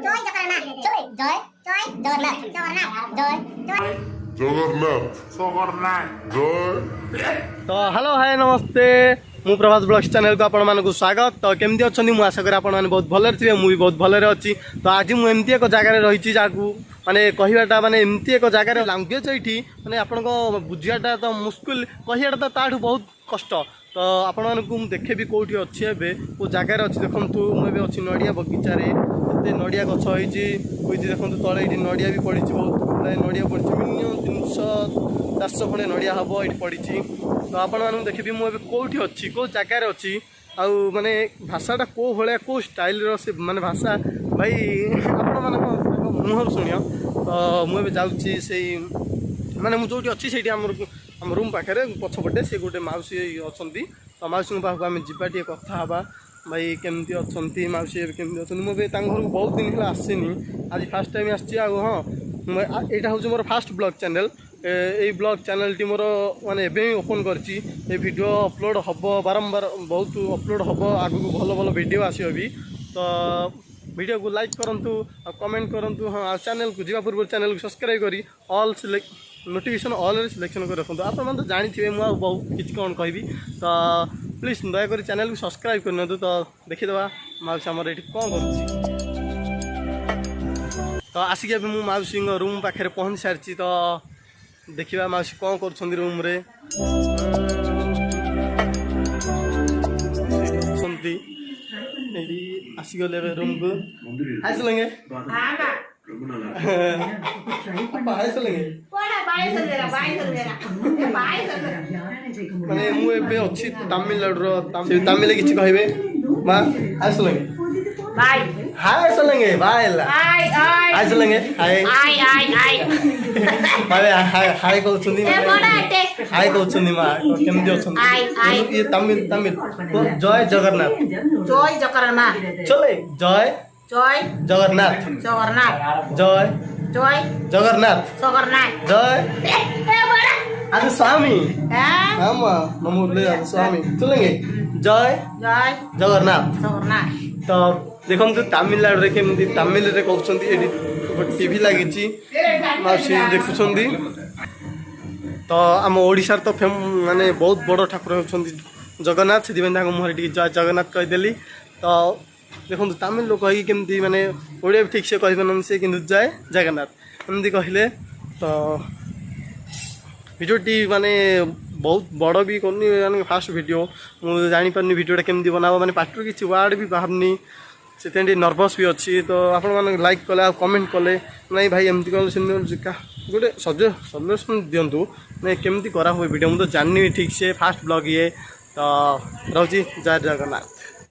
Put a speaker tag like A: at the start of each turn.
A: तो hello hi नमस्ते मु प्रभात ब्लॉग्स चैनल को आपण मानक स्वागत। तो केमती अच्छा मुझे आशा करी आपण बहुत भलरे थे मुझे बहुत भलरे अच्छी। तो आज मुझे एमती एक जगार रही माने कहवाटा माने एमती एक जगार लांगुएज ये माने आपण बुझाटा तो मुस्किल कहवाटा तो ताठू बहुत कष्ट। तो आपण मानक देखेबी कौटी अच्छी ए को जगार अच्छी देखु मुझे अच्छी नड़िया बगीचारे एत नड़िया गछ होती देखो तले ये नड़िया भी पड़ी बहुत गुड़ाए नड़िया पड़ी मिनिमम 300-400 खंडे नड़िया हम ये पड़ी। तो आपण मानक देखेबी मुझे कौटी अच्छी कौ जगार अच्छी आउ माने भाषाटा कौ भाया कौ स्टाइल से माने भाषा भाई आपण मानक मुहर शुण। तो मुझे जाऊँगी से माने मुझे अच्छी से आम रूम पाखे पछपटे से गोटे मौसी अच्छा। तो मौसी पाक आम जावा कथा भाई केमती अच्छा मौसी केमती अच्छा मुझे घर को बहुत दिन है आसनी आज फास्ट टाइम आसी। हाँ यहाँ हूँ मोर फास्ट ब्लॉग चैनल ये ब्लॉग चैनल टी मोर माने एवं ओपन कर वीडियो अपलोड हम बारंबार बहुत अपलोड हम आग को भल भल वीडियो आसो भी। तो वीडियो को लाइक करूँ और कमेंट करूँ। हाँ चैनल को जीवा पूर्व चैनल को सब्सक्राइब करी ऑल नोटिफिकेशन ऑल सिलेक्शन कर रखुद। आप जानी थे मुझे बहुत किसी कौन कहि। तो प्लीज दयाकोरी चैनल को सब्सक्राइब करनी। तो देखीदे मौसी आमर ये कौन कर। तो आसिक मुझे मौसी रूम पाखे पहुँच सारी। तो देखा मौसी कौन कर रूम रे आसीगले रूम को हाय चलेंगे माने मुझे अच्छी तमिलनाडु तमिल किसी कहे माँ हाय चलेंगे हाय चलेंगे बाय हाय चलेंगे हाय मारे हाय कहते हाय कहते माँ केमती अच्छा ये तमिल तमिल जय जगन्नाथ
B: जय जगन्नाथ
A: चले जय
B: जय
A: जगन्नाथ
B: जगन्नाथ
A: जय
B: जय
A: जगन्नाथ
B: जगन्नाथ
A: जय आज स्वामी नमोले स्वामी चलेंगे जय
B: जय
A: जगन्नाथ
B: जगन्नाथ।
A: तो देखो तमिलनाडु केमती तमिल कहते टीवी लगी मौसी देखुं। तो आम ओडिशा तो माने बहुत बड़ ठाकुर होती जगन्नाथ से मुहर टी जय जगन्नाथ कहीदेली। तो देखो तमिल लोग कही केमती माने ओडिया ठीक से कह से कि जय जगन्नाथ एमती कहले। तो भिडियोटी माने बहुत बड़ भी करनी फास्ट वीडियो मुझे जापारे वीडियोटा केमती बनाबो माने पाटर किसी वार्ड भी बाहरनी से नर्भस भी अच्छी। तो आपण लाइक कले कमेंट कले नहीं भाई एमती कल गोटे सजेसन दिंतु नहीं केमती करा हुए वीडियो मुझे तो जाननी ठीक से फास्ट ब्लॉग ये। तो रोची जय जगन्नाथ।